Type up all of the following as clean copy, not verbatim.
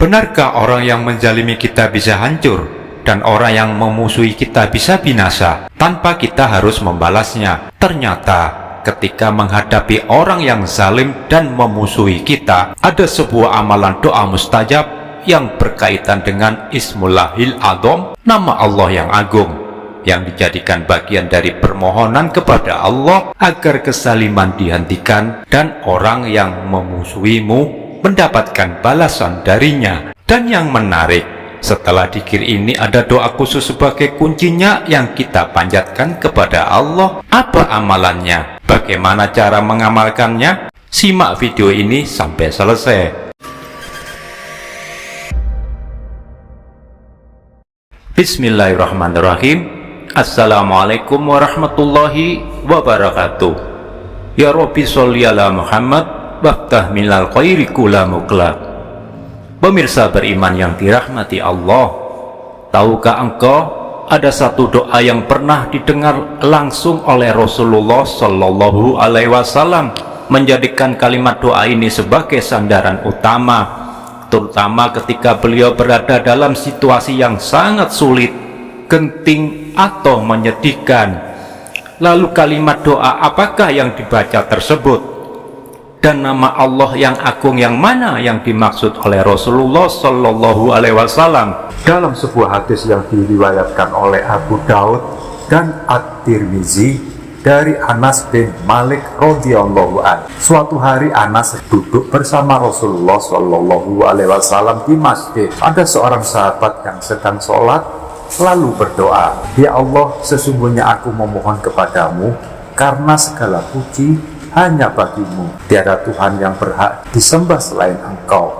Benarkah orang yang menzalimi kita bisa hancur dan orang yang memusuhi kita bisa binasa tanpa kita harus membalasnya? Ternyata ketika menghadapi orang yang zalim dan memusuhi kita, ada sebuah amalan doa mustajab yang berkaitan dengan Ismullahil Adzam, nama Allah yang agung, yang dijadikan bagian dari permohonan kepada Allah agar kezaliman dihentikan dan orang yang memusuhimu mendapatkan balasan darinya. Dan yang menarik, setelah dzikir ini ada doa khusus sebagai kuncinya yang kita panjatkan kepada Allah. Apa amalannya? Bagaimana cara mengamalkannya? Simak video ini sampai selesai. Bismillahirrahmanirrahim. Assalamualaikum warahmatullahi wabarakatuh. Ya Rabbi sholli ala Muhammad waftah minal khairi kula muqlab. Pemirsa beriman yang dirahmati Allah, tahukah engkau ada satu doa yang pernah didengar langsung oleh Rasulullah Shallallahu Alaihi Wasallam, menjadikan kalimat doa ini sebagai sandaran utama, terutama ketika beliau berada dalam situasi yang sangat sulit, genting atau menyedihkan. Lalu kalimat doa apakah yang dibaca tersebut? Dan nama Allah yang agung yang mana yang dimaksud oleh Rasulullah Shallallahu Alaihi Wasallam? Dalam sebuah hadis yang diriwayatkan oleh Abu Daud dan At-Tirmizi dari Anas bin Malik radhiyallahu anhu. Suatu hari Anas duduk bersama Rasulullah Shallallahu Alaihi Wasallam di masjid. Ada seorang sahabat yang sedang sholat lalu berdoa, "Ya Allah, sesungguhnya aku memohon kepadamu karena segala puji hanya bagimu. Tiada Tuhan yang berhak disembah selain Engkau,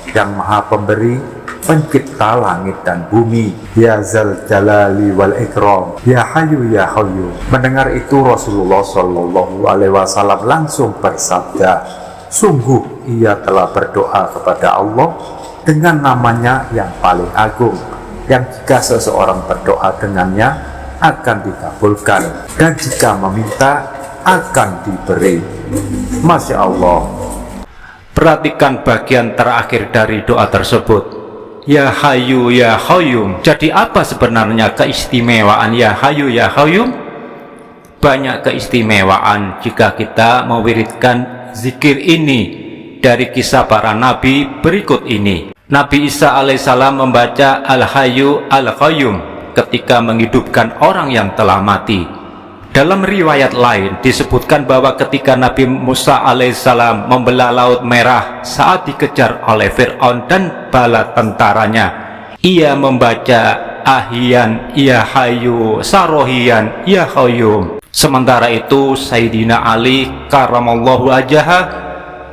yang Maha Pemberi, Pencipta langit dan bumi. Ya Zal Jalali wal Ikram, Ya Hayyu Ya Qayyum." Mendengar itu Rasulullah Shallallahu Alaihi Wasallam langsung bersabda, "Sungguh ia telah berdoa kepada Allah dengan namanya yang paling agung, yang jika seseorang berdoa dengannya akan dikabulkan, dan jika meminta akan diberi." Masya Allah. Perhatikan bagian terakhir dari doa tersebut, Ya Hayyu Ya Qayyum. Jadi apa sebenarnya keistimewaan Ya Hayyu Ya Qayyum? Banyak keistimewaan jika kita mewiridkan zikir ini. Dari kisah para nabi berikut ini. Nabi Isa alaihissalam membaca Al-Hayyu Al-Qayyum ketika menghidupkan orang yang telah mati. Dalam riwayat lain disebutkan bahwa ketika Nabi Musa alaihissalam membelah Laut Merah saat dikejar oleh Fir'aun dan bala tentaranya, ia membaca Ahyan Ya Hayyu Sarohiyan Ya Qayyum. Sementara itu Sayyidina Ali karamallahu wajhahu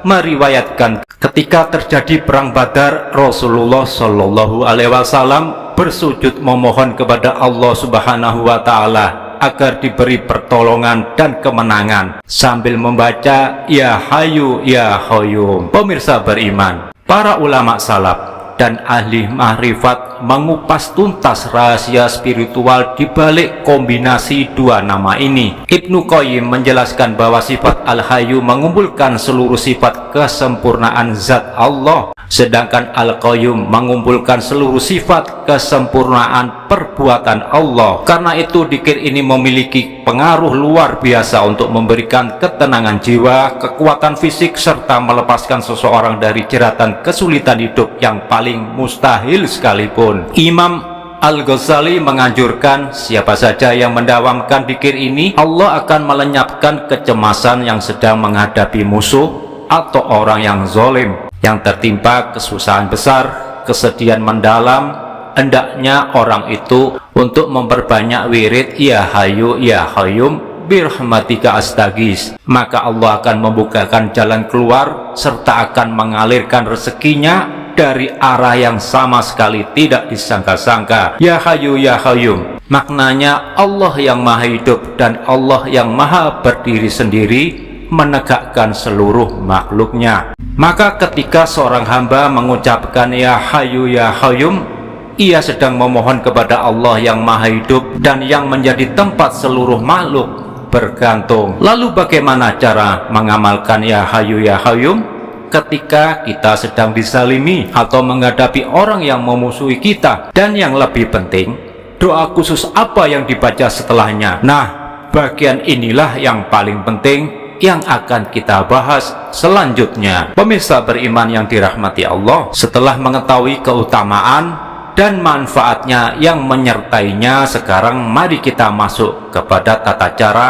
meriwayatkan ketika terjadi perang Badar, Rasulullah Shallallahu Alaihi Wasallam bersujud memohon kepada Allah Subhanahu wa Ta'ala agar diberi pertolongan dan kemenangan sambil membaca Ya Hayyu Ya Qayyum. Pemirsa beriman, para ulama salaf dan ahli makrifat mengupas tuntas rahasia spiritual di balik kombinasi dua nama ini. Ibnu Qayyim menjelaskan bahwa sifat Al-Hayyu mengumpulkan seluruh sifat kesempurnaan zat Allah, sedangkan Al-Qayyum mengumpulkan seluruh sifat kesempurnaan perbuatan Allah. Karena itu dzikir ini memiliki pengaruh luar biasa untuk memberikan ketenangan jiwa, kekuatan fisik, serta melepaskan seseorang dari jeratan kesulitan hidup yang paling mustahil sekalipun. Imam Al-Ghazali menganjurkan siapa saja yang mendawamkan dzikir ini, Allah akan melenyapkan kecemasan yang sedang menghadapi musuh atau orang yang zalim, yang tertimpa kesusahan besar, kesedihan mendalam. Hendaknya orang itu untuk memperbanyak wirid Ya Hayyu Ya Qayyum birahmatika astaghis, maka Allah akan membukakan jalan keluar serta akan mengalirkan rezekinya dari arah yang sama sekali tidak disangka-sangka. Ya Hayyu Ya Qayyum maknanya Allah yang maha hidup dan Allah yang maha berdiri sendiri menegakkan seluruh makhluknya. Maka ketika seorang hamba mengucapkan Ya Hayyu Ya Qayyum, ia sedang memohon kepada Allah yang maha hidup dan yang menjadi tempat seluruh makhluk bergantung. Lalu bagaimana cara mengamalkan Ya Hayyu Ya Qayyum? ketika kita sedang dizalimi atau menghadapi orang yang memusuhi kita. Dan yang lebih penting, doa khusus apa yang dibaca setelahnya? Nah, bagian inilah yang paling penting yang akan kita bahas selanjutnya. Pemirsa beriman yang dirahmati Allah, setelah mengetahui keutamaan dan manfaatnya yang menyertainya, sekarang mari kita masuk kepada tata cara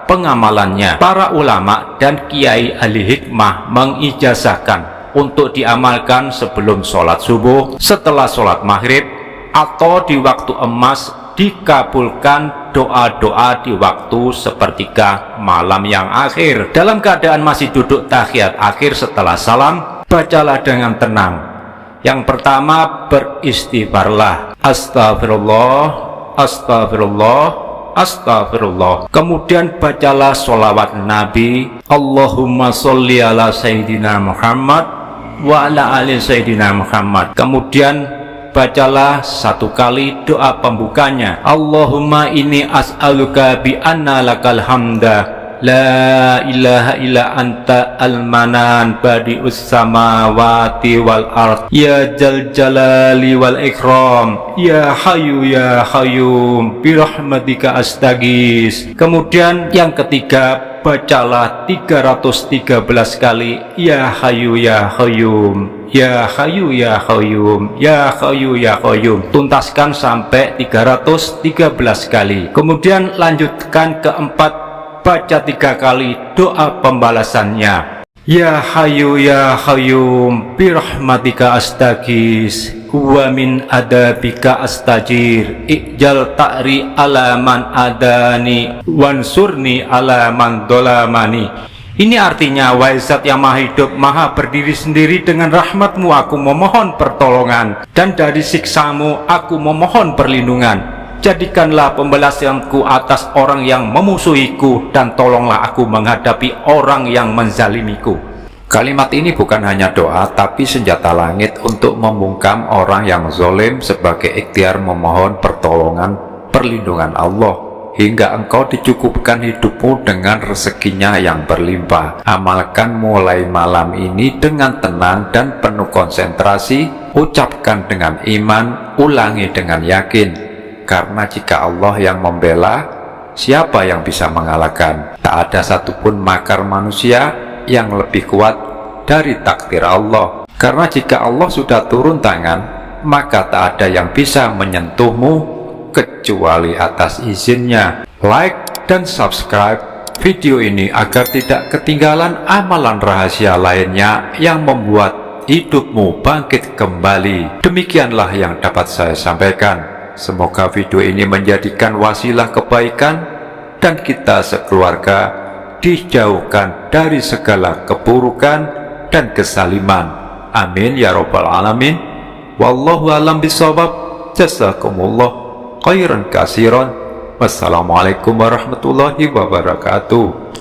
pengamalannya. Para ulama dan kiai ahli hikmah mengijazahkan untuk diamalkan sebelum sholat subuh, setelah sholat maghrib, atau di waktu emas. Dikabulkan doa-doa di waktu sepertiga malam yang akhir. Dalam keadaan masih duduk tahiyat akhir setelah salam, bacalah dengan tenang. Yang pertama, beristighfarlah. Astagfirullah, astagfirullah, astagfirullah. Kemudian bacalah sholawat Nabi. Allahumma sholli ala Sayyidina Muhammad wa ala ali Sayyidina Muhammad. Kemudian bacalah satu kali doa pembukanya. Allahumma inni as'aluka bi anna lakal hamda la ilaha illa anta al-manan badi'us samawati wal ard ya jal jalali wal ikram ya hayu ya qayyum birahmatika astaghis. Kemudian yang ketiga, bacalah 313 kali ya hayu ya qayyum ya hayu ya qayyum ya hayu ya qayyum. Tuntaskan sampai 313 kali. Kemudian lanjutkan keempat, baca 3 kali doa pembalasannya. Ya hayu ya qayyum birahmatika astaghis wa min adabika astajir ijal ta'ri ala man adani wansurni ala man dolamani. Ini artinya, wahai Zat yang maha hidup, maha berdiri sendiri, dengan rahmatmu aku memohon pertolongan, dan dari siksamu aku memohon perlindungan. Jadikanlah pembalasanku atas orang yang memusuhiku, dan tolonglah aku menghadapi orang yang menzalimiku. Kalimat ini bukan hanya doa, tapi senjata langit untuk membungkam orang yang zalim sebagai ikhtiar memohon pertolongan perlindungan Allah, hingga engkau dicukupkan hidupmu dengan rezekinya yang berlimpah. Amalkan mulai malam ini dengan tenang dan penuh konsentrasi. Ucapkan dengan iman, ulangi dengan yakin. Karena jika Allah yang membela, siapa yang bisa mengalahkan? Tak ada satupun makar manusia yang lebih kuat dari takdir Allah. Karena jika Allah sudah turun tangan, maka tak ada yang bisa menyentuhmu kecuali atas izinnya. Like dan subscribe video ini agar tidak ketinggalan amalan rahasia lainnya yang membuat hidupmu bangkit kembali. Demikianlah yang dapat saya sampaikan. Semoga video ini menjadikan wasilah kebaikan dan kita sekeluarga dijauhkan dari segala keburukan dan kesaliman. Amin ya rabbal alamin. Wallahu alam bisawab. Jazakumullah khairan kasiran. Wassalamualaikum warahmatullahi wabarakatuh.